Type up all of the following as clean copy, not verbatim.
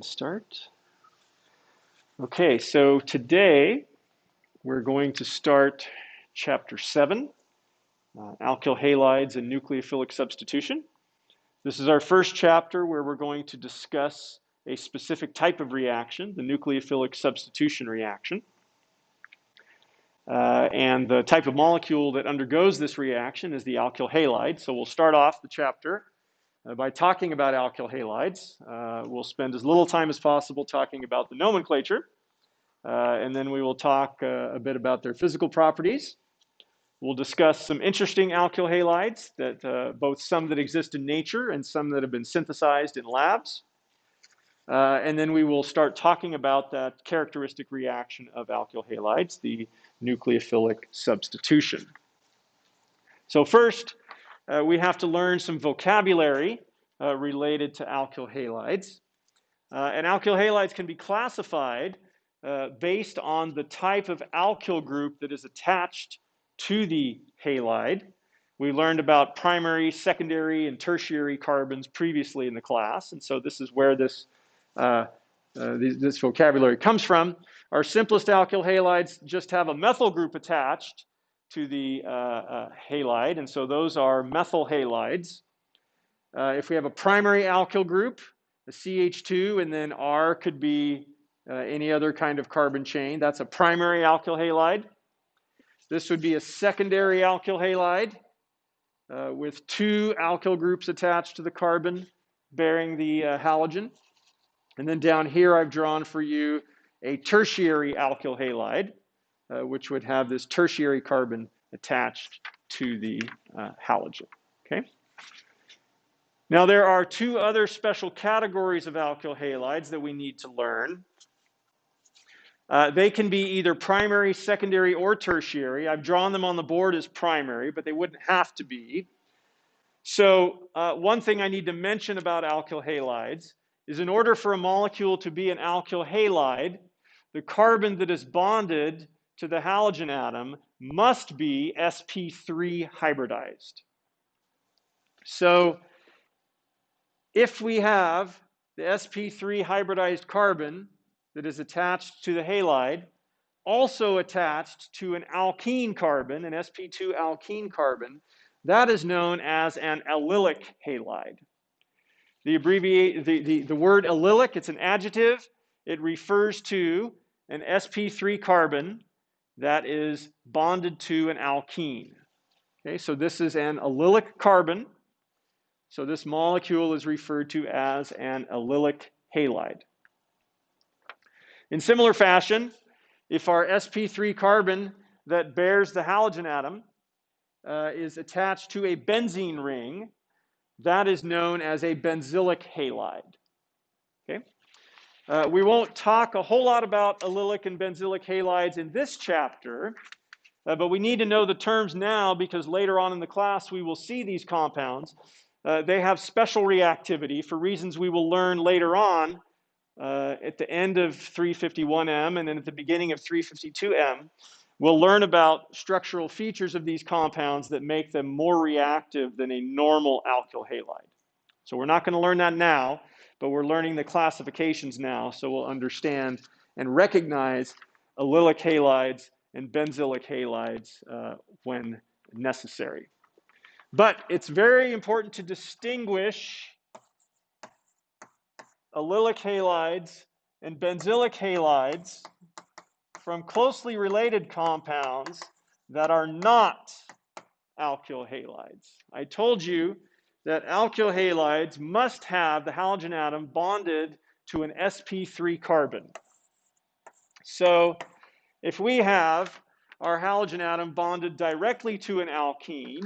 Start. Okay, so today we're going to start chapter 7, alkyl halides and nucleophilic substitution. This is our first chapter where we're going to discuss a specific type of reaction, the nucleophilic substitution reaction. And the type of molecule that undergoes this reaction is the alkyl halide. So we'll start off the chapter by talking about alkyl halides. We'll spend as little time as possible talking about the nomenclature, and then we will talk a bit about their physical properties. We'll discuss some interesting alkyl halides, that both some that exist in nature and some that have been synthesized in labs. And then we will start talking about that characteristic reaction of alkyl halides, the nucleophilic substitution. So first, we have to learn some vocabulary related to alkyl halides. And alkyl halides can be classified based on the type of alkyl group that is attached to the halide. We learned about primary, secondary, and tertiary carbons previously in the class, and so this is where this vocabulary comes from. Our simplest alkyl halides just have a methyl group attached to the halide, and so those are methyl halides. If we have a primary alkyl group, a CH2, and then R could be any other kind of carbon chain, that's a primary alkyl halide. This would be a secondary alkyl halide with two alkyl groups attached to the carbon bearing the halogen. And then down here I've drawn for you a tertiary alkyl halide, which would have this tertiary carbon attached to the halogen. Okay. Now there are two other special categories of alkyl halides that we need to learn. They can be either primary, secondary, or tertiary. I've drawn them on the board as primary, but they wouldn't have to be. So one thing I need to mention about alkyl halides is in order for a molecule to be an alkyl halide, the carbon that is bonded to the halogen atom must be sp3 hybridized. So if we have the sp3 hybridized carbon that is attached to the halide, also attached to an alkene carbon, an sp2 alkene carbon, that is known as an allylic halide. The word allylic, it's an adjective. It refers to an sp3 carbon that is bonded to an alkene. Okay, so this is an allylic carbon. So this molecule is referred to as an allylic halide. In similar fashion, if our sp3 carbon that bears the halogen atom is attached to a benzene ring, that is known as a benzylic halide. Okay? We won't talk a whole lot about allylic and benzylic halides in this chapter, but we need to know the terms now because later on in the class we will see these compounds. They have special reactivity for reasons we will learn later on at the end of 351M and then at the beginning of 352M. We'll learn about structural features of these compounds that make them more reactive than a normal alkyl halide. So we're not going to learn that now, but we're learning the classifications now, so we'll understand and recognize allylic halides and benzylic halides when necessary. But it's very important to distinguish allylic halides and benzylic halides from closely related compounds that are not alkyl halides. I told you that alkyl halides must have the halogen atom bonded to an sp3 carbon. So if we have our halogen atom bonded directly to an alkene,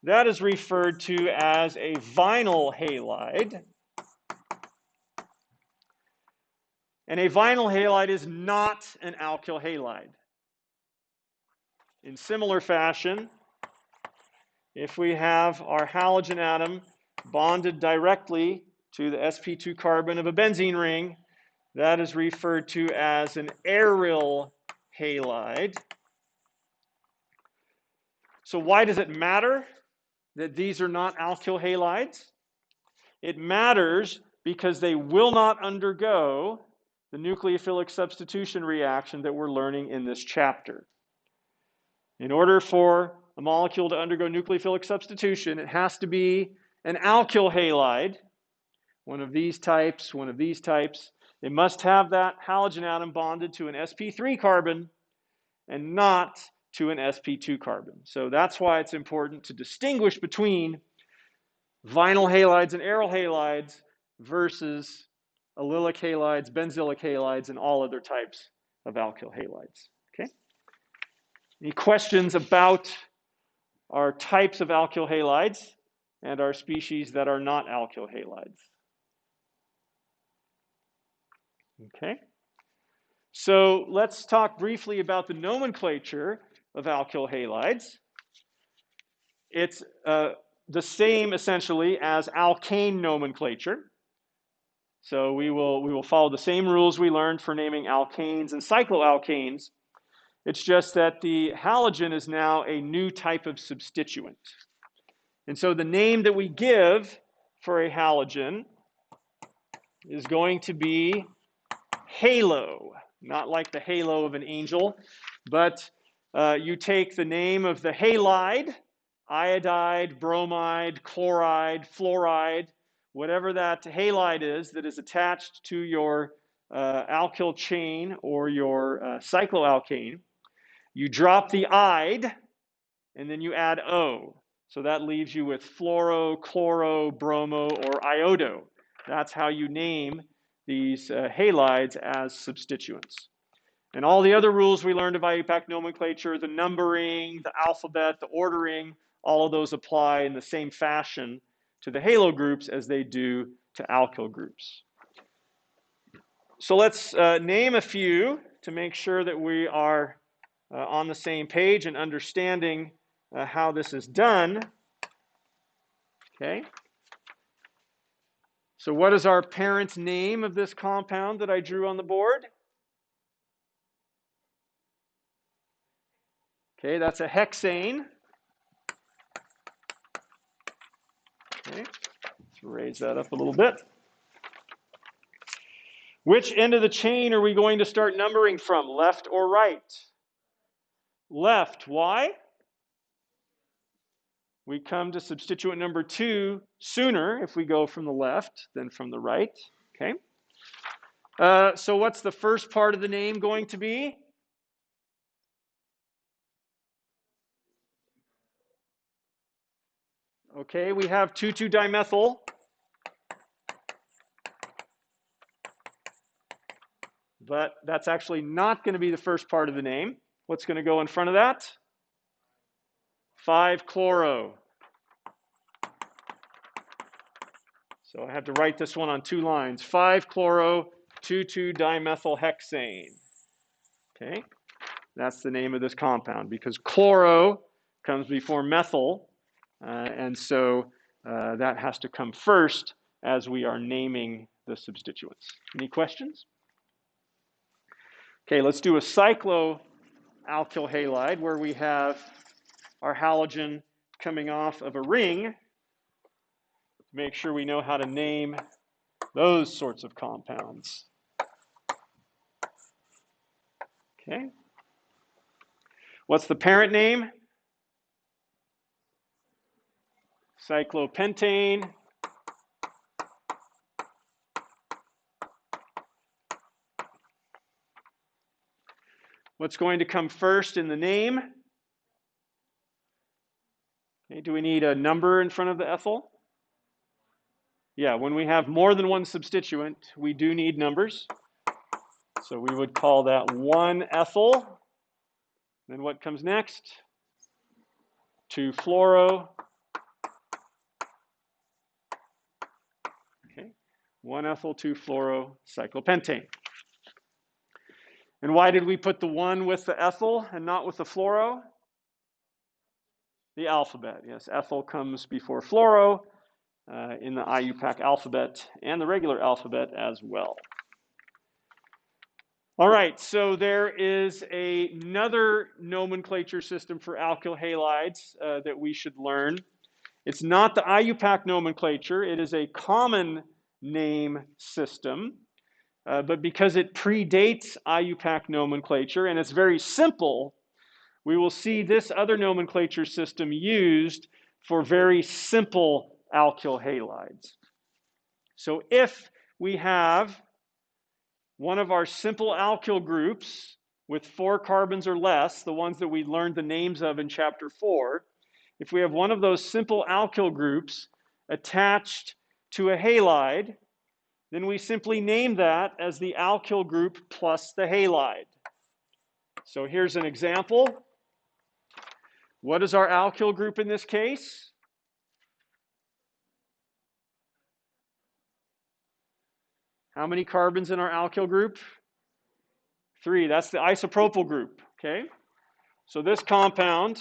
that is referred to as a vinyl halide. And a vinyl halide is not an alkyl halide. In similar fashion, if we have our halogen atom bonded directly to the sp2 carbon of a benzene ring, that is referred to as an aryl halide. So why does it matter that these are not alkyl halides? It matters because they will not undergo the nucleophilic substitution reaction that we're learning in this chapter. In order for a molecule to undergo nucleophilic substitution, it has to be an alkyl halide, one of these types, one of these types. They must have that halogen atom bonded to an sp3 carbon and not to an sp2 carbon. So that's why it's important to distinguish between vinyl halides and aryl halides versus allylic halides, benzylic halides, and all other types of alkyl halides. Okay? Any questions about our types of alkyl halides and our species that are not alkyl halides? Okay. So let's talk briefly about the nomenclature of alkyl halides. It's the same essentially as alkane nomenclature. So we will follow the same rules we learned for naming alkanes and cycloalkanes. It's just that the halogen is now a new type of substituent. And so the name that we give for a halogen is going to be halo, not like the halo of an angel, but you take the name of the halide, iodide, bromide, chloride, fluoride, whatever that halide is that is attached to your alkyl chain or your cycloalkane. You drop the ide, and then you add O. So that leaves you with fluoro, chloro, bromo, or iodo. That's how you name these halides as substituents. And all the other rules we learned of IUPAC nomenclature, the numbering, the alphabet, the ordering, all of those apply in the same fashion to the halo groups as they do to alkyl groups. So let's name a few to make sure that we are on the same page and understanding how this is done. Okay. So what is our parent name of this compound that I drew on the board? Okay, that's a hexane. Okay, let's raise that up a little bit. Which end of the chain are we going to start numbering from, left or right? Left. Why? We come to substituent number 2 sooner if we go from the left than from the right. Okay. So what's the first part of the name going to be? Okay, we have 2,2-dimethyl. But that's actually not going to be the first part of the name. What's going to go in front of that? 5-chloro. So I have to write this one on 2 lines. 5-chloro 2,2-dimethylhexane. Okay, that's the name of this compound because chloro comes before methyl, and so that has to come first as we are naming the substituents. Any questions? Okay, let's do a cycloalkyl halide where we have our halogen coming off of a ring. Make sure we know how to name those sorts of compounds. Okay. What's the parent name? Cyclopentane. What's going to come first in the name? Okay, do we need a number in front of the ethyl? Yeah, when we have more than one substituent, we do need numbers. So we would call that 1-ethyl. Then what comes next? 2-fluoro. Okay, 1-ethyl, 2-fluoro, cyclopentane. And why did we put the 1 with the ethyl and not with the fluoro? The alphabet, yes. Ethyl comes before fluoro in the IUPAC alphabet and the regular alphabet as well. All right, so there is another nomenclature system for alkyl halides that we should learn. It's not the IUPAC nomenclature. It is a common name system. But because it predates IUPAC nomenclature and it's very simple, we will see this other nomenclature system used for very simple alkyl halides. So if we have one of our simple alkyl groups with 4 carbons or less, the ones that we learned the names of in chapter 4, if we have one of those simple alkyl groups attached to a halide, then we simply name that as the alkyl group plus the halide. So here's an example. What is our alkyl group in this case? How many carbons in our alkyl group? 3. That's the isopropyl group, okay? So this compound,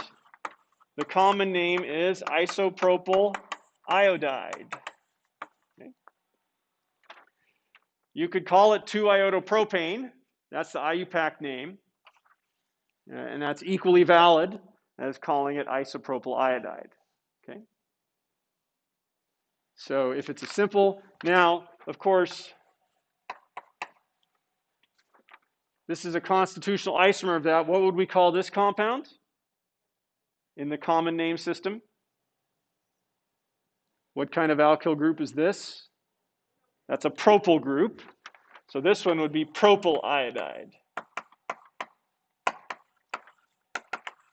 the common name is isopropyl iodide. Okay? You could call it 2-iodopropane. That's the IUPAC name. And that's equally valid as calling it isopropyl iodide. Okay? So if it's a simple, now, of course, this is a constitutional isomer of that. What would we call this compound in the common name system? What kind of alkyl group is this? That's a propyl group. So this one would be propyl iodide.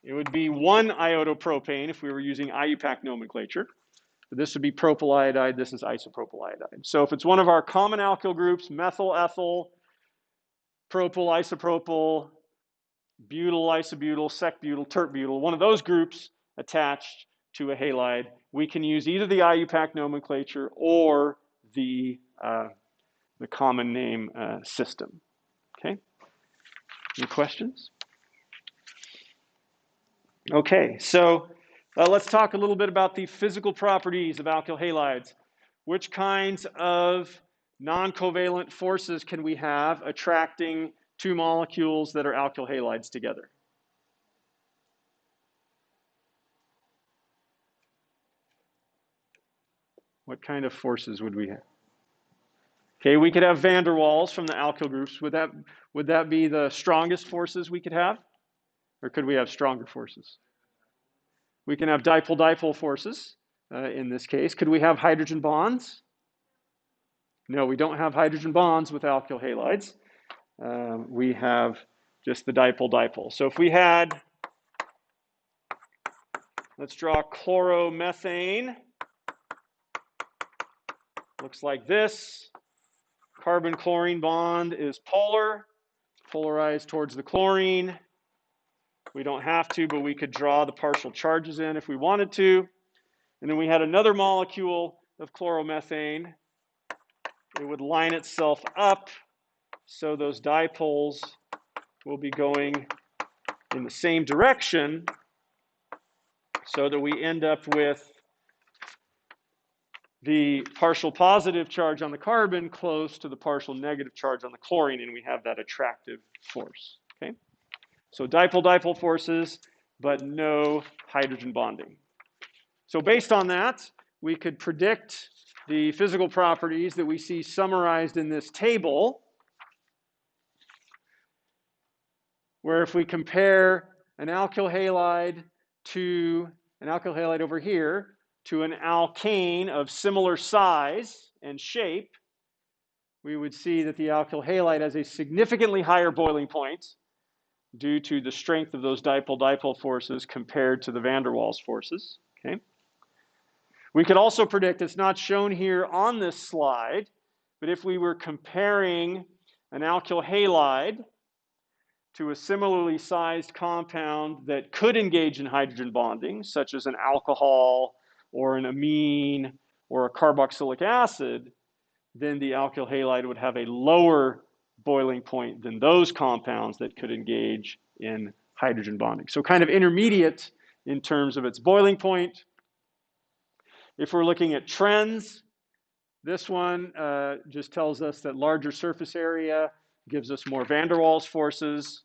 It would be 1-iodopropane if we were using IUPAC nomenclature. But this would be propyl iodide. This is isopropyl iodide. So if it's one of our common alkyl groups, methyl, ethyl, propyl, isopropyl, butyl, isobutyl, sec-butyl, tert-butyl, one of those groups attached to a halide, we can use either the IUPAC nomenclature or the common name system. Okay? Any questions? Okay, so let's talk a little bit about the physical properties of alkyl halides. Which kinds of non-covalent forces can we have attracting 2 molecules that are alkyl halides together? What kind of forces would we have? Okay, we could have van der Waals from the alkyl groups. Would that be the strongest forces we could have? Or could we have stronger forces? We can have dipole-dipole forces in this case. Could we have hydrogen bonds? No, we don't have hydrogen bonds with alkyl halides. We have just the dipole-dipole. So if we had, let's draw chloromethane. Looks like this. Carbon-chlorine bond is polar, polarized towards the chlorine. We don't have to, but we could draw the partial charges in if we wanted to. And then we had another molecule of chloromethane. It would line itself up, so those dipoles will be going in the same direction, so that we end up with the partial positive charge on the carbon close to the partial negative charge on the chlorine, and we have that attractive force. Okay? So dipole-dipole forces, but no hydrogen bonding. So based on that, we could predict the physical properties that we see summarized in this table, where if we compare an alkyl halide to an alkyl halide over here to an alkane of similar size and shape, we would see that the alkyl halide has a significantly higher boiling point due to the strength of those dipole-dipole forces compared to the van der Waals forces. Okay? We could also predict, it's not shown here on this slide, but if we were comparing an alkyl halide to a similarly sized compound that could engage in hydrogen bonding, such as an alcohol or an amine or a carboxylic acid, then the alkyl halide would have a lower boiling point than those compounds that could engage in hydrogen bonding. So kind of intermediate in terms of its boiling point. If we're looking at trends, this one just tells us that larger surface area gives us more van der Waals forces.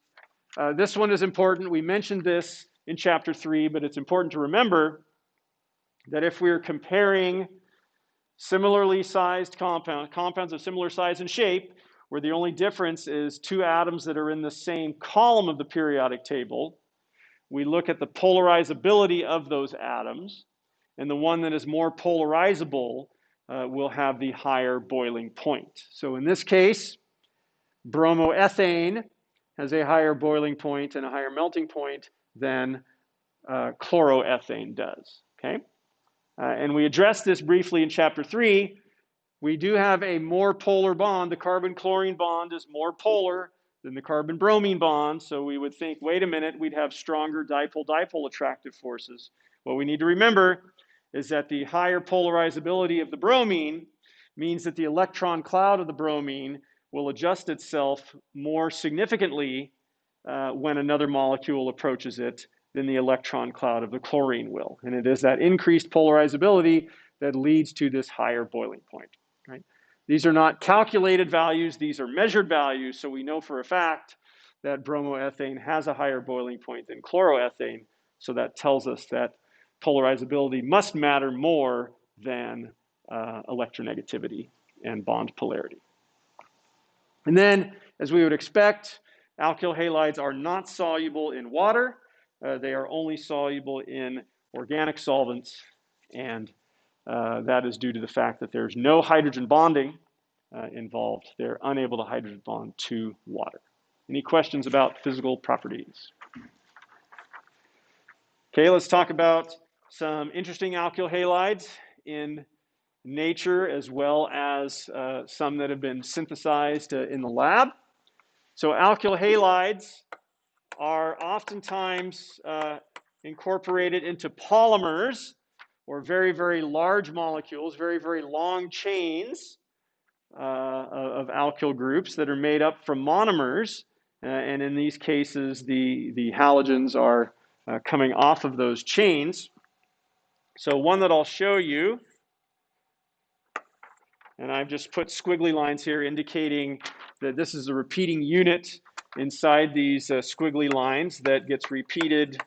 This one is important. We mentioned this in chapter 3, but it's important to remember that if we're comparing Similarly sized compounds of similar size and shape, where the only difference is two atoms that are in the same column of the periodic table. We look at the polarizability of those atoms, and the one that is more polarizable will have the higher boiling point. So in this case, bromoethane has a higher boiling point and a higher melting point than chloroethane does. Okay, and we addressed this briefly in chapter 3. We do have a more polar bond. The carbon-chlorine bond is more polar than the carbon-bromine bond, so we would think, wait a minute, we'd have stronger dipole-dipole attractive forces. What we need to remember is that the higher polarizability of the bromine means that the electron cloud of the bromine will adjust itself more significantly when another molecule approaches it than the electron cloud of the chlorine will. And it is that increased polarizability that leads to this higher boiling point. Right? These are not calculated values, these are measured values, so we know for a fact that bromoethane has a higher boiling point than chloroethane, so that tells us that polarizability must matter more than electronegativity and bond polarity. And then, as we would expect, alkyl halides are not soluble in water. They are only soluble in organic solvents, and that is due to the fact that there's no hydrogen bonding involved. They're unable to hydrogen bond to water. Any questions about physical properties? Okay, let's talk about some interesting alkyl halides in nature, as well as some that have been synthesized in the lab. So alkyl halides are oftentimes incorporated into polymers, or very, very large molecules, very, very long chains of alkyl groups that are made up from monomers. And in these cases, the halogens are coming off of those chains. So one that I'll show you, and I've just put squiggly lines here indicating that this is a repeating unit inside these squiggly lines that gets repeated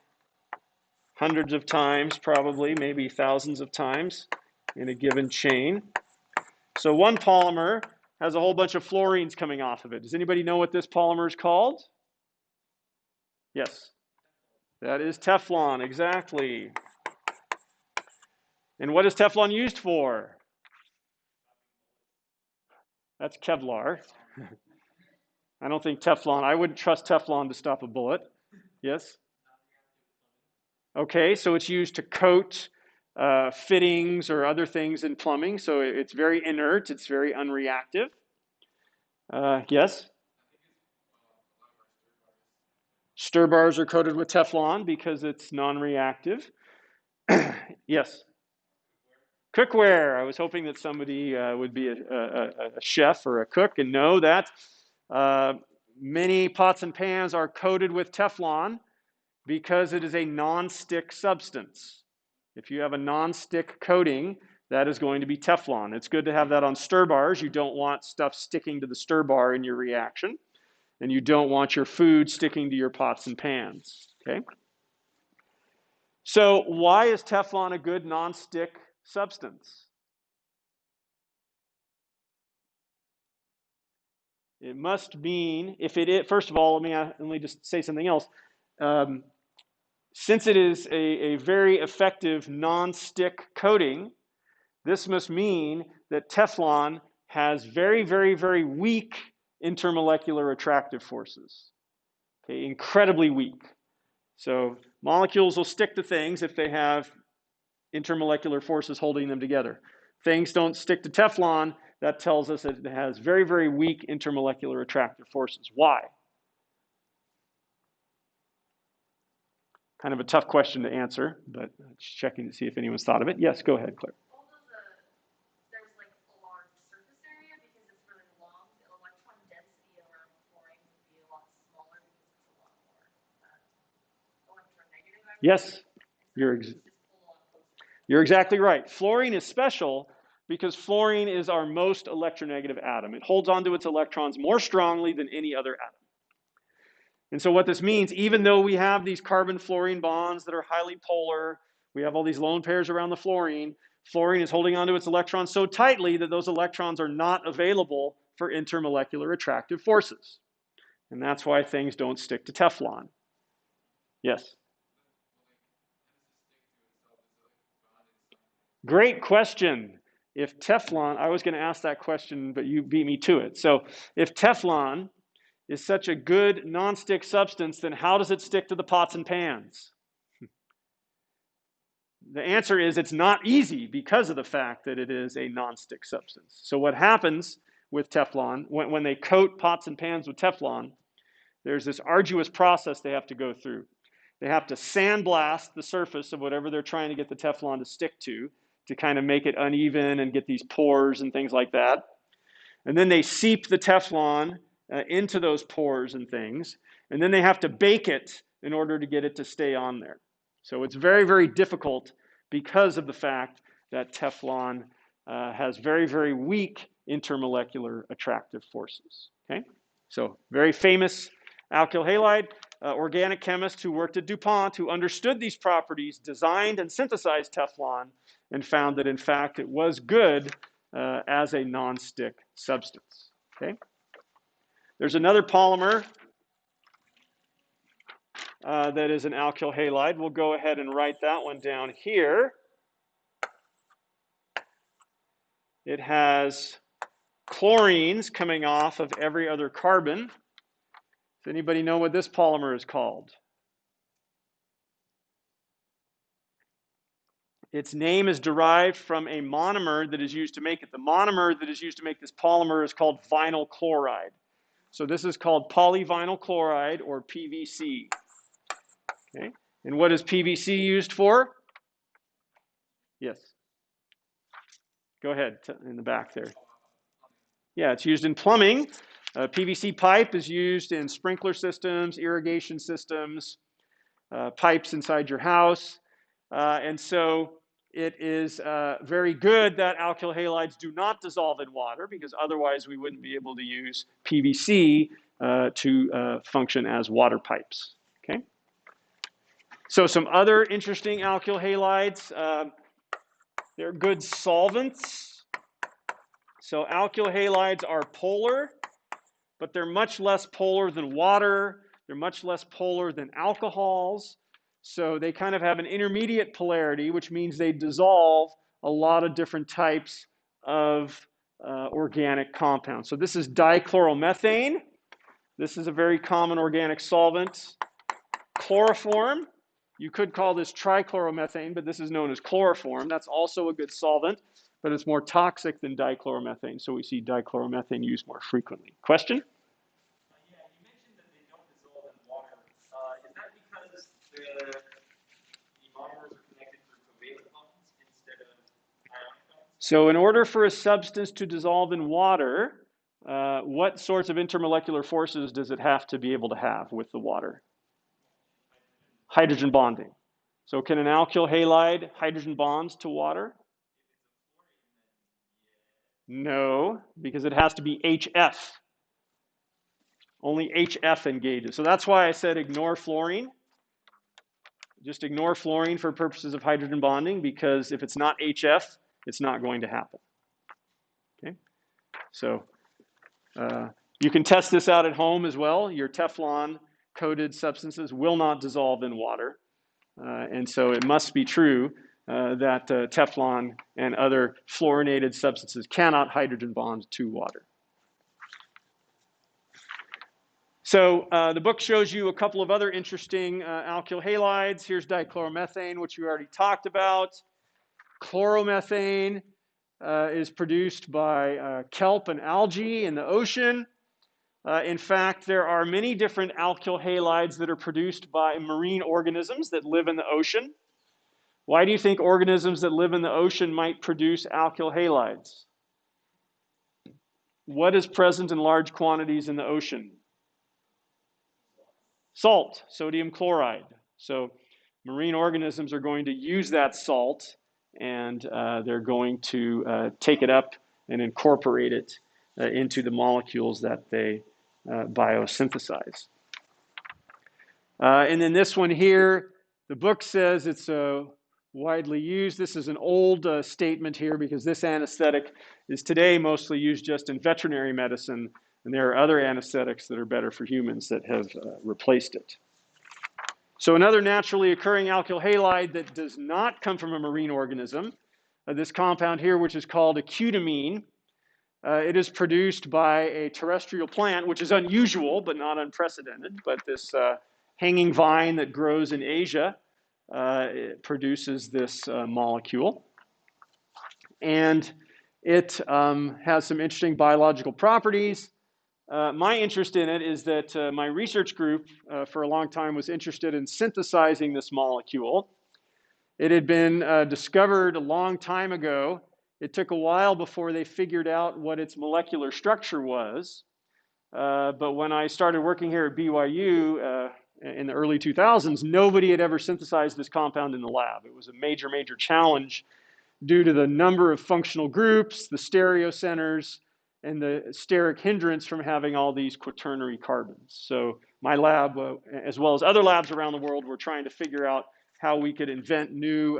hundreds of times, probably, maybe thousands of times in a given chain. So one polymer has a whole bunch of fluorines coming off of it. Does anybody know what this polymer is called? Yes. That is Teflon, exactly. And what is Teflon used for? That's Kevlar. I don't think Teflon, I wouldn't trust Teflon to stop a bullet. Yes? Okay, so it's used to coat fittings or other things in plumbing, so it's very inert, it's very unreactive. Yes? Stir bars are coated with Teflon because it's non-reactive. Yes? Cookware. I was hoping that somebody would be a chef or a cook and know that many pots and pans are coated with Teflon because it is a non-stick substance. If you have a non-stick coating, that is going to be Teflon. It's good to have that on stir bars. You don't want stuff sticking to the stir bar in your reaction, and you don't want your food sticking to your pots and pans. Okay? So why is Teflon a good non-stick substance? It must mean, if it is, first of all, let me just say something else. Since it is a very effective non-stick coating, this must mean that Teflon has very, very, very weak intermolecular attractive forces. Okay, incredibly weak. So molecules will stick to things if they have intermolecular forces holding them together. Things don't stick to Teflon. That tells us that it has very, very weak intermolecular attractive forces. Why? Kind of a tough question to answer, but just checking to see if anyone's thought of it. Yes, go ahead, Claire. There's like a large surface area because it's really long. The electron density around fluorine would be a lot smaller because it's a lot more electronegative. Yes, you're exactly right. Fluorine is special because fluorine is our most electronegative atom. It holds onto its electrons more strongly than any other atom. And so what this means, even though we have these carbon-fluorine bonds that are highly polar, we have all these lone pairs around the fluorine, Fluorine is holding onto its electrons so tightly that those electrons are not available for intermolecular attractive forces. And that's why things don't stick to Teflon. Yes? Great question. If Teflon, I was going to ask that question, but you beat me to it. So if Teflon is such a good nonstick substance, then how does it stick to the pots and pans? The answer is it's not easy because of the fact that it is a nonstick substance. So what happens with Teflon, when they coat pots and pans with Teflon, there's this arduous process they have to go through. They have to sandblast the surface of whatever they're trying to get the Teflon to stick to kind of make it uneven and get these pores and things like that. And then they seep the Teflon into those pores and things. And then they have to bake it in order to get it to stay on there. So it's very, very difficult because of the fact that Teflon has very, very weak intermolecular attractive forces. Okay? So very famous alkyl halide. Organic chemist who worked at DuPont, who understood these properties, designed and synthesized Teflon, and found that, in fact, it was good as a nonstick substance. Okay? There's another polymer that is an alkyl halide. We'll go ahead and write that one down here. It has chlorines coming off of every other carbon. Does anybody know what this polymer is called? Its name is derived from a monomer that is used to make it. The monomer that is used to make this polymer is called vinyl chloride. So this is called polyvinyl chloride, or PVC. Okay. And what is PVC used for? Yes. Go ahead, in the back there. Yeah, it's used in plumbing. PVC pipe is used in sprinkler systems, irrigation systems, pipes inside your house. And so it is very good that alkyl halides do not dissolve in water, because otherwise we wouldn't be able to use PVC to function as water pipes. Okay. So some other interesting alkyl halides. They're good solvents. So alkyl halides are polar, but they're much less polar than water. They're much less polar than alcohols. So they kind of have an intermediate polarity, which means they dissolve a lot of different types of organic compounds. So this is dichloromethane. This is a very common organic solvent. Chloroform. You could call this trichloromethane, but this is known as chloroform. That's also a good solvent, but it's more toxic than dichloromethane. So we see dichloromethane used more frequently. Question? Yeah, you mentioned that they don't dissolve in water. Is that because the monomers are connected through covalent bonds instead of ionic bonds? So in order for a substance to dissolve in water, what sorts of intermolecular forces does it have to be able to have with the water? Hydrogen bonding. So can an alkyl halide hydrogen bonds to water? No, because it has to be HF. Only HF engages. So that's why I said ignore fluorine. Just ignore fluorine for purposes of hydrogen bonding, because if it's not HF, it's not going to happen. Okay? So you can test this out at home as well. Your Teflon coated substances will not dissolve in water. And so it must be true that Teflon and other fluorinated substances cannot hydrogen bond to water. So the book shows you a couple of other interesting alkyl halides. Here's dichloromethane, which we already talked about. Chloromethane is produced by kelp and algae in the ocean. In fact, there are many different alkyl halides that are produced by marine organisms that live in the ocean. Why do you think organisms that live in the ocean might produce alkyl halides? What is present in large quantities in the ocean? Salt, sodium chloride. So marine organisms are going to use that salt, and they're going to take it up and incorporate it into the molecules that they biosynthesize. And then this one here, the book says it's a widely used. This is an old statement here because this anesthetic is today mostly used just in veterinary medicine, and there are other anesthetics that are better for humans that have replaced it. So another naturally occurring alkyl halide that does not come from a marine organism, this compound here, which is called acutamine. It is produced by a terrestrial plant, which is unusual but not unprecedented. But this hanging vine that grows in Asia it produces this molecule. And it has some interesting biological properties. My interest in it is that my research group for a long time was interested in synthesizing this molecule. It had been discovered a long time ago. It took a while before they figured out what its molecular structure was. But when I started working here at BYU in the early 2000s, nobody had ever synthesized this compound in the lab. It was a major, major challenge due to the number of functional groups, the stereocenters, and the steric hindrance from having all these quaternary carbons. So my lab, as well as other labs around the world, were trying to figure out how we could invent new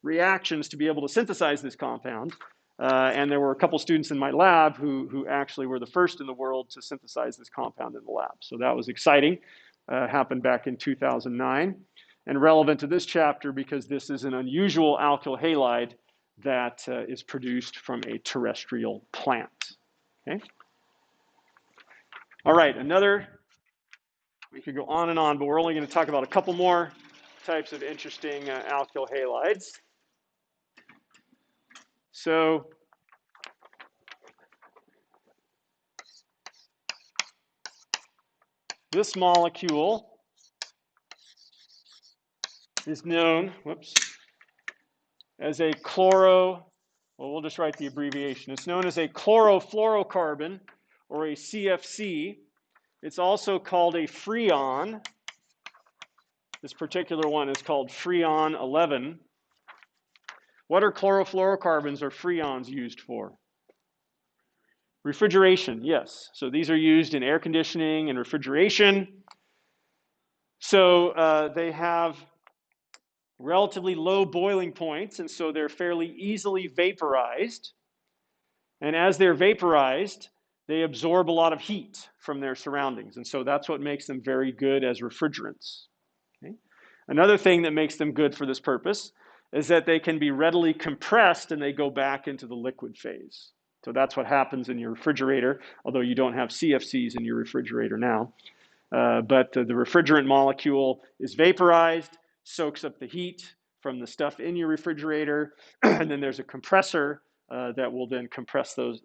reactions to be able to synthesize this compound. And there were a couple students in my lab who actually were the first in the world to synthesize this compound in the lab. So that was exciting. Happened back in 2009. And relevant to this chapter because this is an unusual alkyl halide that is produced from a terrestrial plant. Okay. All right, we could go on and on, but we're only going to talk about a couple more types of interesting alkyl halides. So this molecule is known, as a we'll just write the abbreviation. It's known as a chlorofluorocarbon, or a CFC. It's also called a freon. This particular one is called Freon 11. What are chlorofluorocarbons or freons used for? Refrigeration, yes. So these are used in air conditioning and refrigeration. So they have relatively low boiling points, and so they're fairly easily vaporized. And as they're vaporized, they absorb a lot of heat from their surroundings, and so that's what makes them very good as refrigerants. Okay? Another thing that makes them good for this purpose is that they can be readily compressed and they go back into the liquid phase. So that's what happens in your refrigerator, although you don't have CFCs in your refrigerator now. But the refrigerant molecule is vaporized, soaks up the heat from the stuff in your refrigerator, and then there's a compressor that will then compress those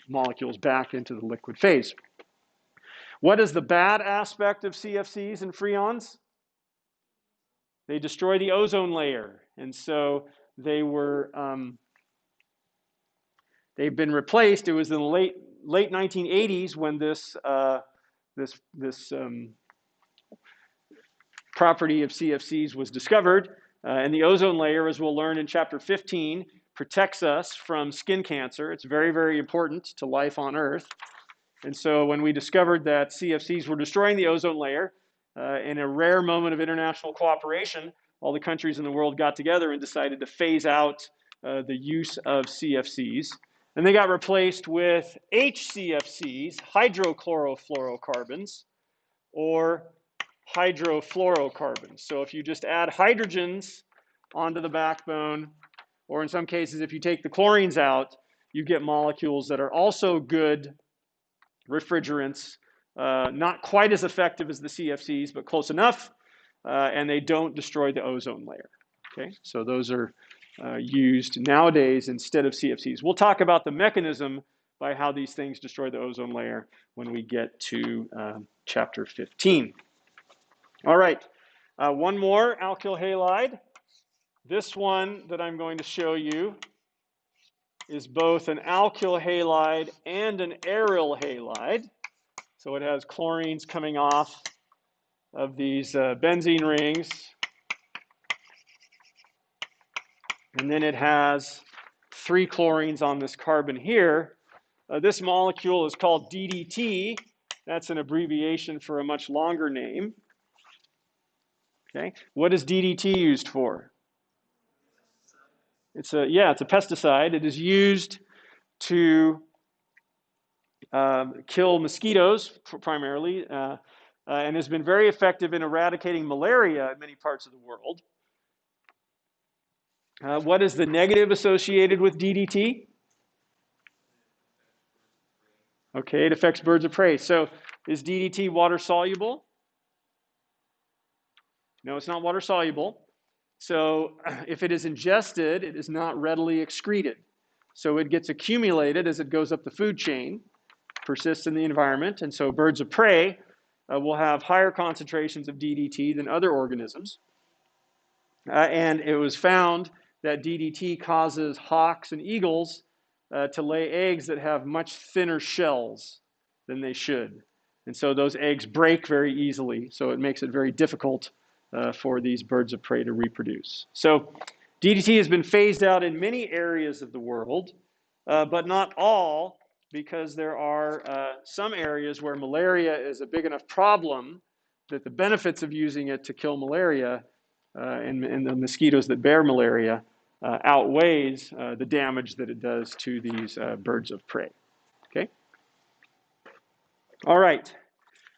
molecules back into the liquid phase. What is the bad aspect of CFCs and freons? They destroy the ozone layer, and so they've been replaced. It was in the late 1980s when this property of CFCs was discovered, and the ozone layer, as we'll learn in chapter 15, protects us from skin cancer. It's very, very important to life on Earth. And so when we discovered that CFCs were destroying the ozone layer, in a rare moment of international cooperation, all the countries in the world got together and decided to phase out the use of CFCs. And they got replaced with HCFCs, hydrochlorofluorocarbons, or hydrofluorocarbons. So if you just add hydrogens onto the backbone, or in some cases, if you take the chlorines out, you get molecules that are also good refrigerants, not quite as effective as the CFCs, but close enough, and they don't destroy the ozone layer. Okay, so those are used nowadays instead of CFCs. We'll talk about the mechanism by how these things destroy the ozone layer when we get to chapter 15. All right, one more alkyl halide. This one that I'm going to show you is both an alkyl halide and an aryl halide. So it has chlorines coming off of these benzene rings. And then it has 3 chlorines on this carbon here. This molecule is called DDT. That's an abbreviation for a much longer name. Okay, what is DDT used for? It's a pesticide. It is used to kill mosquitoes primarily, and has been very effective in eradicating malaria in many parts of the world. What is the negative associated with DDT? Okay, it affects birds of prey. So is DDT water soluble? No, it's not water soluble. So if it is ingested, it is not readily excreted. So it gets accumulated as it goes up the food chain, persists in the environment, and so birds of prey will have higher concentrations of DDT than other organisms. And it was found that DDT causes hawks and eagles to lay eggs that have much thinner shells than they should. And so those eggs break very easily, so it makes it very difficult for these birds of prey to reproduce. So DDT has been phased out in many areas of the world, but not all, because there are some areas where malaria is a big enough problem that the benefits of using it to kill malaria and the mosquitoes that bear malaria outweighs the damage that it does to these birds of prey. Okay? All right.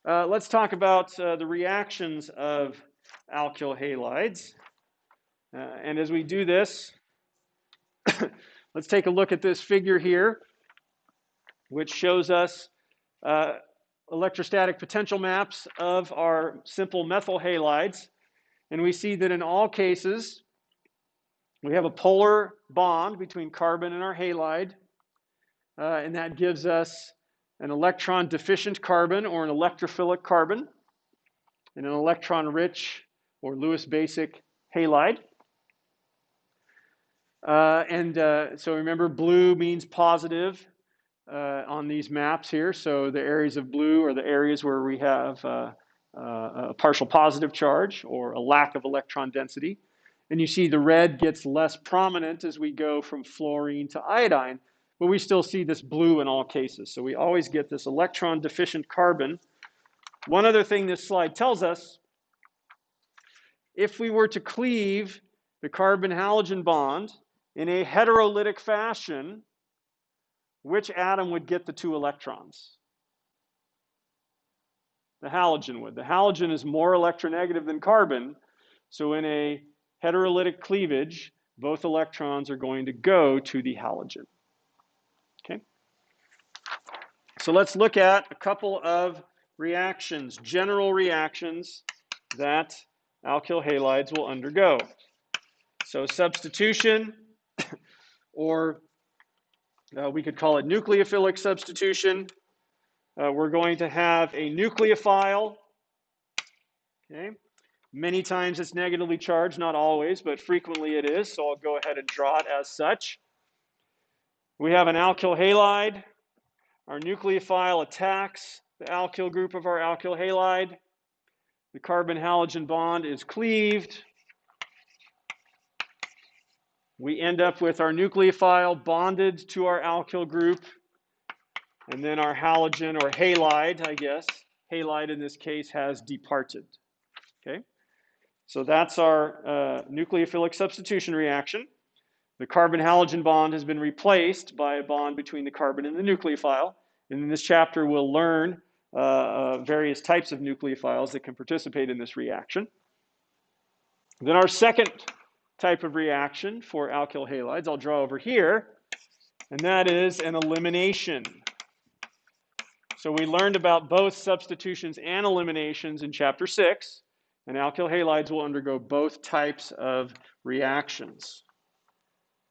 Let's talk about the reactions of alkyl halides. And as we do this, let's take a look at this figure here, which shows us electrostatic potential maps of our simple methyl halides. And we see that in all cases, we have a polar bond between carbon and our halide, and that gives us an electron-deficient carbon or an electrophilic carbon, and an electron-rich or Lewis-basic halide. So remember, blue means positive on these maps here. So the areas of blue are the areas where we have a partial positive charge or a lack of electron density. And you see the red gets less prominent as we go from fluorine to iodine, but we still see this blue in all cases. So we always get this electron-deficient carbon. One other thing this slide tells us, if we were to cleave the carbon-halogen bond in a heterolytic fashion, which atom would get the 2 electrons? The halogen would. The halogen is more electronegative than carbon, so in a heterolytic cleavage, both electrons are going to go to the halogen. Okay? So let's look at a couple of reactions, general reactions that alkyl halides will undergo. So substitution, or we could call it nucleophilic substitution. We're going to have a nucleophile. Okay. Many times it's negatively charged, not always, but frequently it is, so I'll go ahead and draw it as such. We have an alkyl halide. Our nucleophile attacks the alkyl group of our alkyl halide. The carbon-halogen bond is cleaved. We end up with our nucleophile bonded to our alkyl group, and then our halogen, or halide, I guess, halide in this case, has departed. Okay? So that's our nucleophilic substitution reaction. The carbon-halogen bond has been replaced by a bond between the carbon and the nucleophile. And in this chapter, we'll learn various types of nucleophiles that can participate in this reaction. Then our second type of reaction for alkyl halides, I'll draw over here, and that is an elimination. So we learned about both substitutions and eliminations in chapter 6. And alkyl halides will undergo both types of reactions.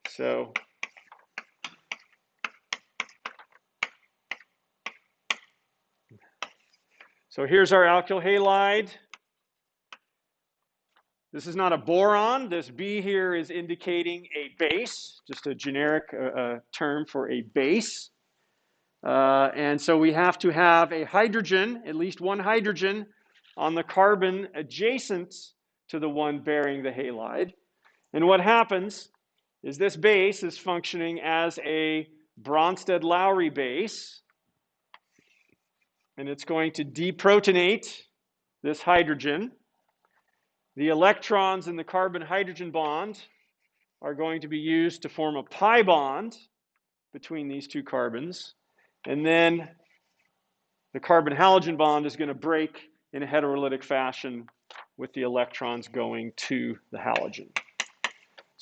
So here's our alkyl halide. This is not a boron. This B here is indicating a base, just a generic term for a base. And so we have to have a hydrogen, at least one hydrogen, on the carbon adjacent to the one bearing the halide. And what happens is this base is functioning as a Bronsted-Lowry base, and it's going to deprotonate this hydrogen. The electrons in the carbon-hydrogen bond are going to be used to form a pi bond between these two carbons. And then the carbon-halogen bond is going to break in a heterolytic fashion with the electrons going to the halogen.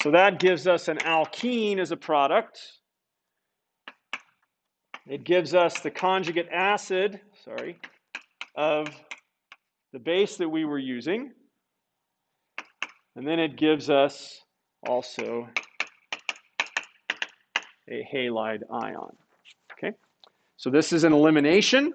So that gives us an alkene as a product. It gives us the conjugate acid, of the base that we were using. And then it gives us also a halide ion. Okay, so this is an elimination.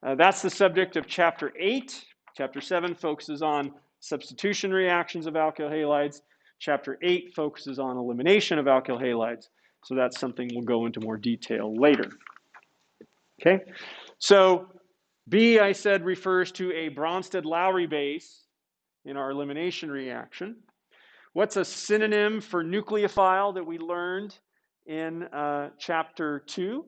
That's the subject of chapter 8. Chapter 7 focuses on substitution reactions of alkyl halides. Chapter 8 focuses on elimination of alkyl halides. So that's something we'll go into more detail later. Okay, so B, I said, refers to a Bronsted-Lowry base in our elimination reaction. What's a synonym for nucleophile that we learned in chapter 2?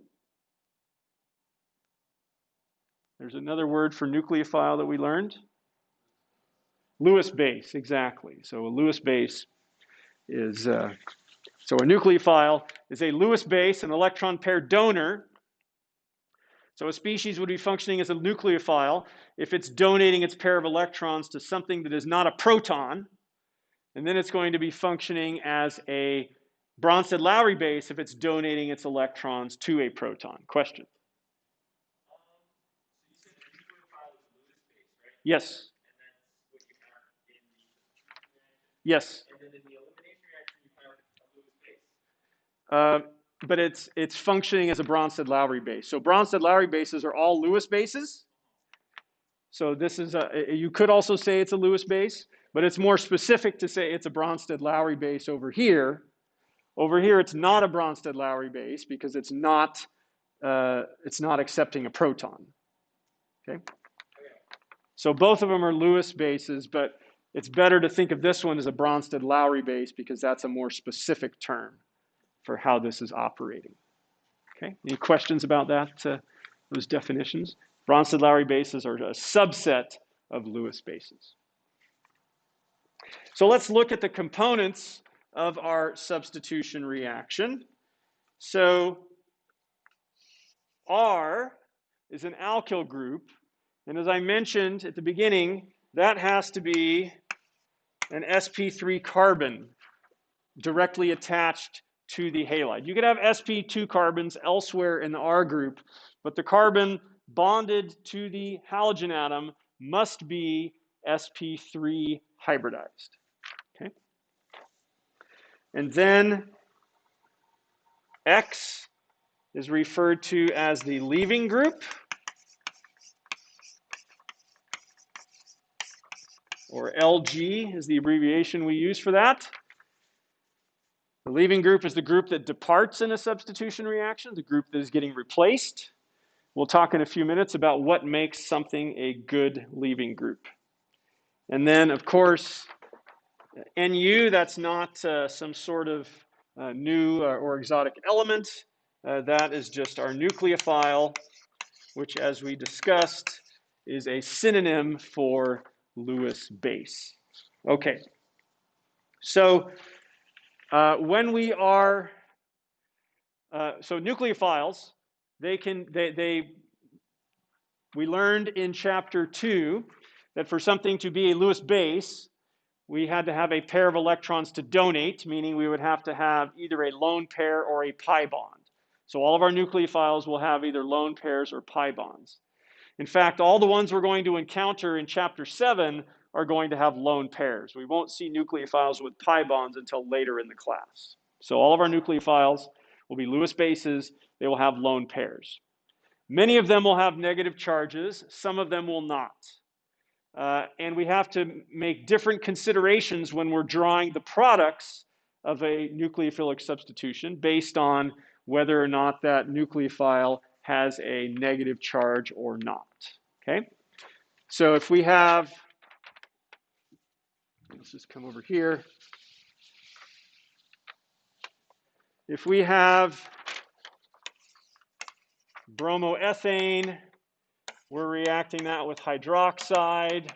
There's another word for nucleophile that we learned. Lewis base, exactly. So a Lewis base is, so a nucleophile is a Lewis base, an electron pair donor. So a species would be functioning as a nucleophile if it's donating its pair of electrons to something that is not a proton. And then it's going to be functioning as a Bronsted-Lowry base if it's donating its electrons to a proton. Question? So you said the nucleophile is a Lewis base, right? Yes. And that's what you have in the substitution reaction. Yes. And then in the elimination reaction, you have a Lewis base. But it's functioning as a Bronsted-Lowry base. So Bronsted-Lowry bases are all Lewis bases. So this is you could also say it's a Lewis base, but it's more specific to say it's a Bronsted-Lowry base over here. Over here, it's not a Bronsted-Lowry base because it's not accepting a proton. Okay. So both of them are Lewis bases, but it's better to think of this one as a Bronsted-Lowry base because that's a more specific term for how this is operating. Okay. Any questions about that? Those definitions? Bronsted-Lowry bases are a subset of Lewis bases. So let's look at the components of our substitution reaction. So R is an alkyl group, and as I mentioned at the beginning, that has to be an sp3 carbon directly attached to the halide. You could have sp2 carbons elsewhere in the R group, but the carbon bonded to the halogen atom must be sp3 hybridized. Okay? And then X is referred to as the leaving group, or LG is the abbreviation we use for that. The leaving group is the group that departs in a substitution reaction, the group that is getting replaced. We'll talk in a few minutes about what makes something a good leaving group. And then, of course, Nu, that's not some sort of new or exotic element. That is just our nucleophile, which, as we discussed, is a synonym for Lewis base. Okay. So when we are, so nucleophiles, we learned in chapter 2 that for something to be a Lewis base, we had to have a pair of electrons to donate, meaning we would have to have either a lone pair or a pi bond. So all of our nucleophiles will have either lone pairs or pi bonds. In fact, all the ones we're going to encounter in chapter 7 are going to have lone pairs. We won't see nucleophiles with pi bonds until later in the class. So all of our nucleophiles will be Lewis bases. They will have lone pairs. Many of them will have negative charges. Some of them will not. And we have to make different considerations when we're drawing the products of a nucleophilic substitution based on whether or not that nucleophile has a negative charge or not. Okay? So if we have, let's just come over here. If we have bromoethane, we're reacting that with hydroxide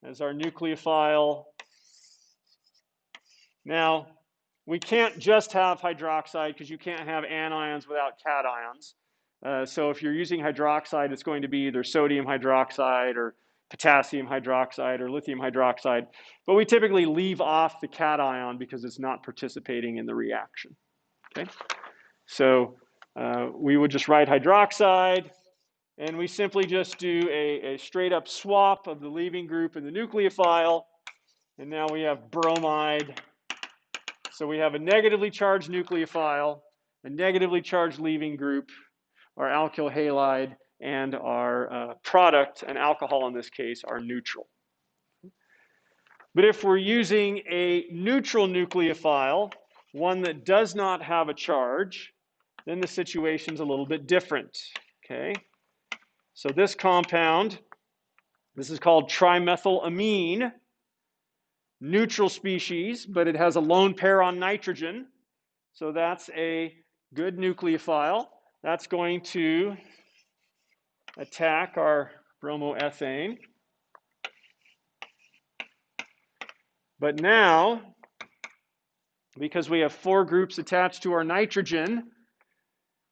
as our nucleophile. Now, we can't just have hydroxide because you can't have anions without cations. So if you're using hydroxide, it's going to be either sodium hydroxide or potassium hydroxide or lithium hydroxide. But we typically leave off the cation because it's not participating in the reaction. Okay? So we would just write hydroxide, and we simply just do a straight up swap of the leaving group and the nucleophile. And now we have bromide. So we have a negatively charged nucleophile, a negatively charged leaving group, our alkyl halide, and our product, an alcohol in this case, are neutral. But if we're using a neutral nucleophile, one that does not have a charge, then the situation's a little bit different. Okay? So this compound, this is called trimethylamine, neutral species, but it has a lone pair on nitrogen. So that's a good nucleophile. That's going to attack our bromoethane. But now, because we have 4 groups attached to our nitrogen,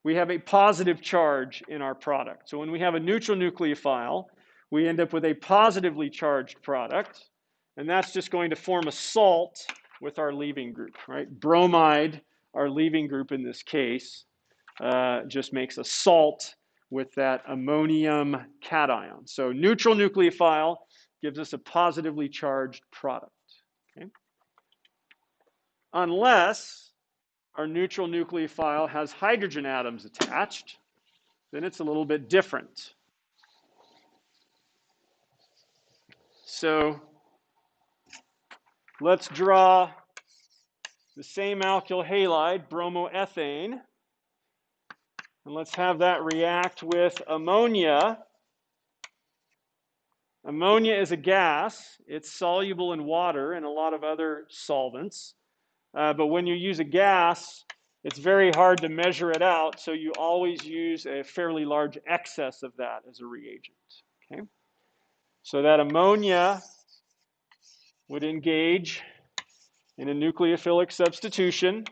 we have a positive charge in our product. So when we have a neutral nucleophile, we end up with a positively charged product, and that's just going to form a salt with our leaving group, right? Bromide, our leaving group in this case, just makes a salt with that ammonium cation. So neutral nucleophile gives us a positively charged product. Okay? Unless our neutral nucleophile has hydrogen atoms attached, then it's a little bit different. So let's draw the same alkyl halide, bromoethane, and let's have that react with ammonia. Ammonia is a gas. It's soluble in water and a lot of other solvents. But when you use a gas, it's very hard to measure it out, so you always use a fairly large excess of that as a reagent. Okay? So that ammonia would engage in a nucleophilic substitution,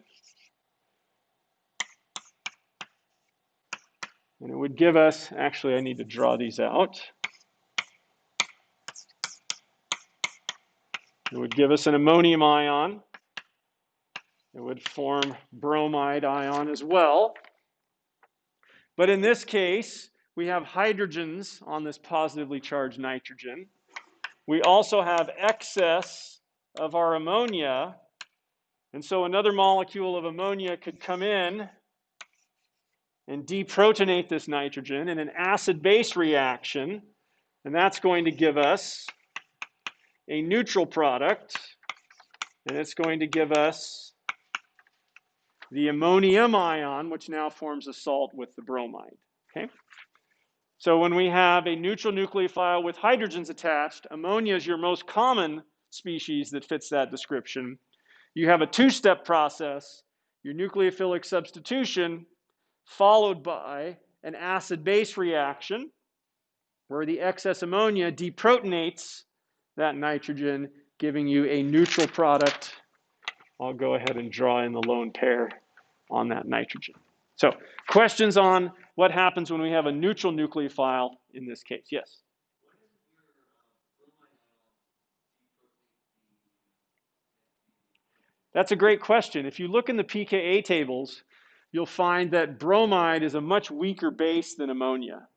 and it would give us, actually I need to draw these out. It would give us an ammonium ion. It would form bromide ion as well. But in this case, we have hydrogens on this positively charged nitrogen. We also have excess of our ammonia. And so another molecule of ammonia could come in and deprotonate this nitrogen in an acid-base reaction. And that's going to give us a neutral product. And it's going to give us the ammonium ion, which now forms a salt with the bromide. Okay? So when we have a neutral nucleophile with hydrogens attached, ammonia is your most common species that fits that description. You have a 2-step process, your nucleophilic substitution, followed by an acid-base reaction, where the excess ammonia deprotonates that nitrogen, giving you a neutral product. I'll go ahead and draw in the lone pair on that nitrogen. So, questions on what happens when we have a neutral nucleophile in this case? Yes? That's a great question. If you look in the pKa tables, you'll find that bromide is a much weaker base than ammonia.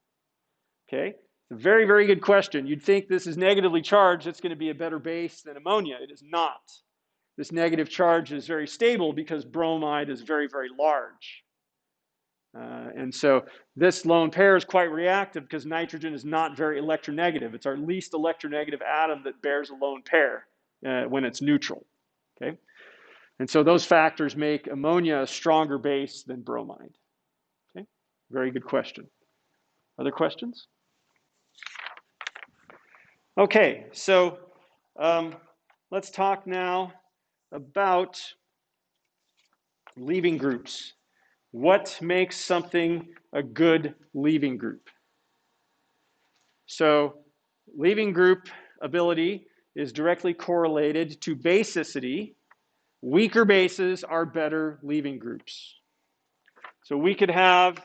Okay? It's a very, very good question. You'd think this is negatively charged, it's going to be a better base than ammonia. It is not. This negative charge is very stable because bromide is very, very large. And so this lone pair is quite reactive because nitrogen is not very electronegative. It's our least electronegative atom that bears a lone pair when it's neutral. Okay? And so those factors make ammonia a stronger base than bromide. Okay? Very good question. Other questions? Okay, so let's talk now about leaving groups. What makes something a good leaving group? So leaving group ability is directly correlated to basicity, Weaker bases are better leaving groups. So we could have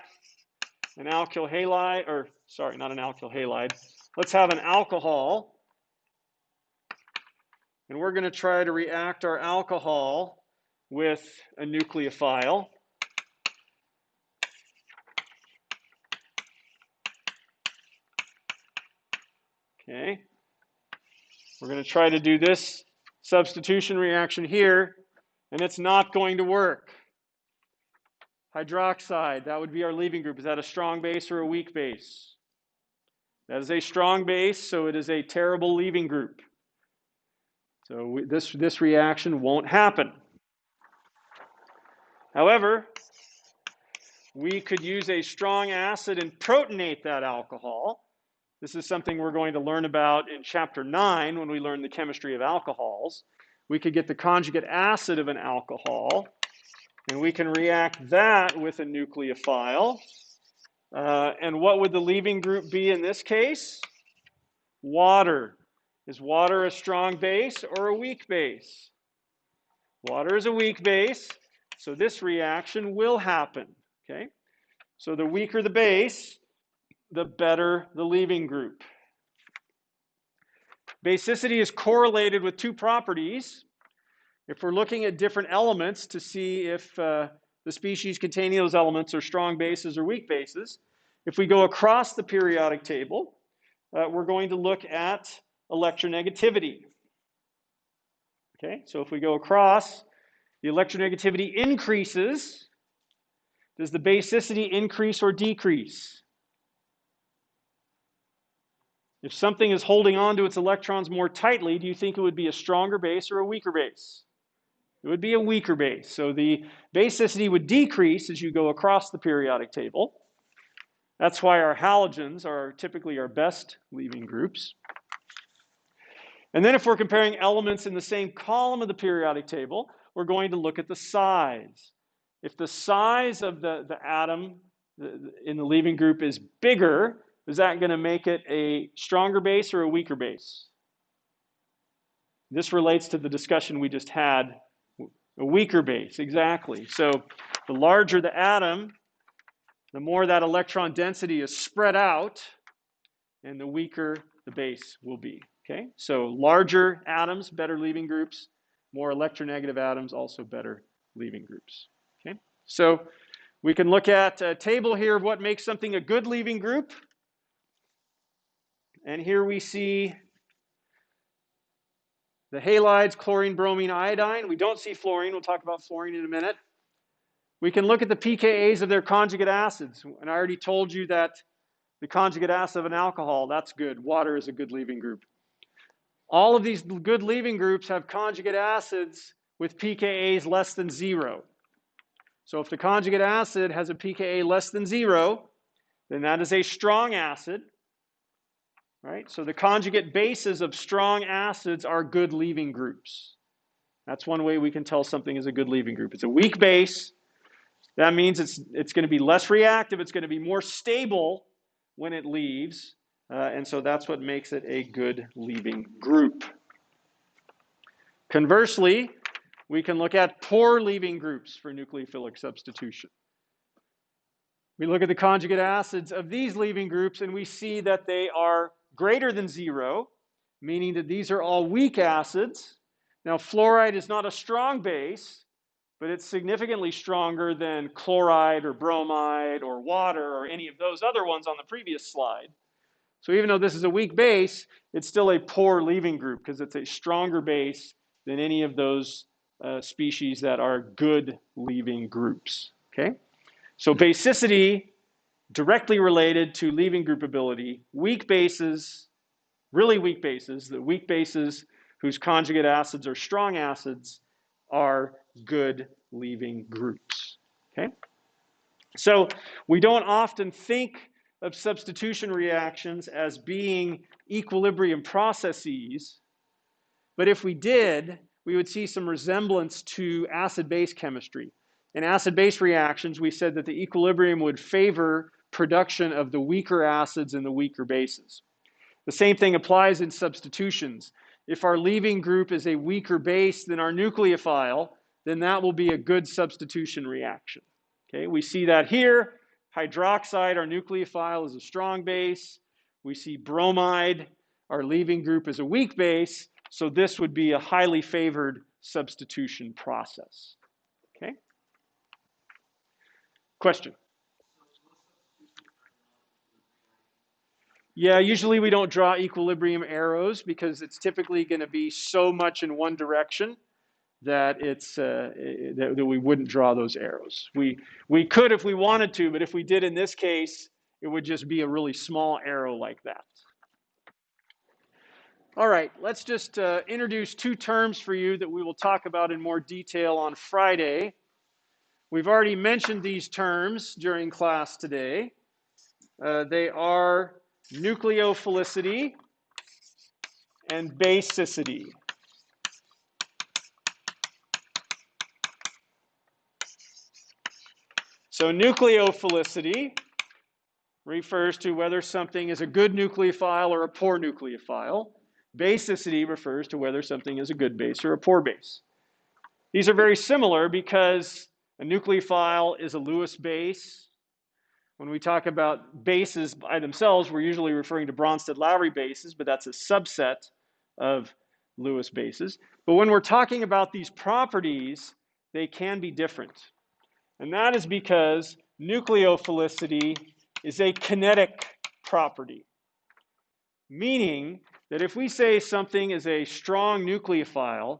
an alkyl halide, or sorry, not an alkyl halide. Let's have an alcohol. And we're going to try to react our alcohol with a nucleophile. Okay. We're going to try to do this substitution reaction here, and it's not going to work. Hydroxide, that would be our leaving group. Is that a strong base or a weak base? That is a strong base, so it is a terrible leaving group. So this reaction won't happen. However, we could use a strong acid and protonate that alcohol. This is something we're going to learn about in chapter 9 when we learn the chemistry of alcohols. We could get the conjugate acid of an alcohol, and we can react that with a nucleophile. And what would the leaving group be in this case? Water. Is water a strong base or a weak base? Water is a weak base, so this reaction will happen. Okay? So the weaker the base, the better the leaving group. Basicity is correlated with two properties. If we're looking at different elements to see if the species containing those elements are strong bases or weak bases, if we go across the periodic table, we're going to look at electronegativity. Okay, so if we go across, the electronegativity increases. Does the basicity increase or decrease? If something is holding on to its electrons more tightly, do you think it would be a stronger base or a weaker base? It would be a weaker base. So the basicity would decrease as you go across the periodic table. That's why our halogens are typically our best leaving groups. And then if we're comparing elements in the same column of the periodic table, we're going to look at the size. If the size of the atom in the leaving group is bigger, is that going to make it a stronger base or a weaker base? This relates to the discussion we just had. A weaker base, exactly. So the larger the atom, the more that electron density is spread out, and the weaker the base will be. Okay, so larger atoms, better leaving groups. More electronegative atoms, also better leaving groups. Okay, so we can look at a table here of what makes something a good leaving group. And here we see the halides, chlorine, bromine, iodine. We don't see fluorine. We'll talk about fluorine in a minute. We can look at the pKa's of their conjugate acids. And I already told you that the conjugate acid of an alcohol, that's good. Water is a good leaving group. All of these good leaving groups have conjugate acids with pKa's less than 0. So if the conjugate acid has a pKa less than 0, then that is a strong acid. Right? So the conjugate bases of strong acids are good leaving groups. That's one way we can tell something is a good leaving group. It's a weak base. That means it's going to be less reactive. It's going to be more stable when it leaves. And so that's what makes it a good leaving group. Conversely, we can look at poor leaving groups for nucleophilic substitution. We look at the conjugate acids of these leaving groups and we see that they are greater than 0, meaning that these are all weak acids. Now, fluoride is not a strong base, but it's significantly stronger than chloride or bromide or water or any of those other ones on the previous slide. So even though this is a weak base, it's still a poor leaving group because it's a stronger base than any of those species that are good leaving groups. Okay? So basicity directly related to leaving group ability. Weak bases, really weak bases, the weak bases whose conjugate acids are strong acids are good leaving groups. Okay? So we don't often think of substitution reactions as being equilibrium processes, but if we did, we would see some resemblance to acid-base chemistry. In acid-base reactions, we said that the equilibrium would favor production of the weaker acids and the weaker bases. The same thing applies in substitutions. If our leaving group is a weaker base than our nucleophile, then that will be a good substitution reaction. Okay, we see that here. Hydroxide, our nucleophile, is a strong base. We see bromide, our leaving group, is a weak base. So this would be a highly favored substitution process. Okay? Question? Yeah, usually we don't draw equilibrium arrows because it's typically going to be so much in one direction that that we wouldn't draw those arrows. We could if we wanted to, but if we did in this case, it would just be a really small arrow like that. All right, let's just introduce two terms for you that we will talk about in more detail on Friday. We've already mentioned these terms during class today. They are nucleophilicity and basicity. So nucleophilicity refers to whether something is a good nucleophile or a poor nucleophile. Basicity refers to whether something is a good base or a poor base. These are very similar because a nucleophile is a Lewis base. When we talk about bases by themselves, we're usually referring to Bronsted-Lowry bases, but that's a subset of Lewis bases. But when we're talking about these properties, they can be different. And that is because nucleophilicity is a kinetic property, meaning that if we say something is a strong nucleophile,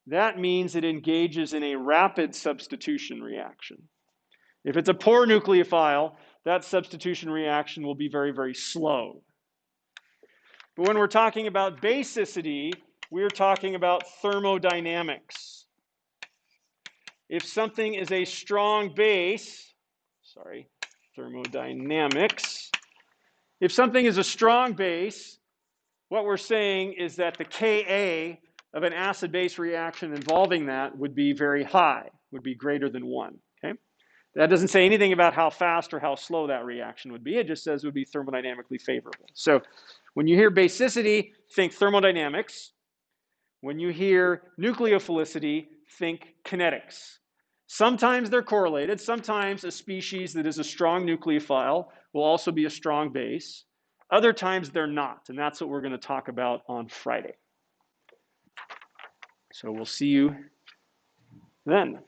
that means it engages in a rapid substitution reaction. If it's a poor nucleophile, that substitution reaction will be very, very slow. But when we're talking about basicity, we're talking about thermodynamics. If something is a strong base, thermodynamics. If something is a strong base, what we're saying is that the Ka of an acid-base reaction involving that would be very high, would be greater than 1. Okay? That doesn't say anything about how fast or how slow that reaction would be. It just says it would be thermodynamically favorable. So when you hear basicity, think thermodynamics. When you hear nucleophilicity, think kinetics. Sometimes they're correlated. Sometimes a species that is a strong nucleophile will also be a strong base. Other times they're not, and that's what we're going to talk about on Friday. So we'll see you then.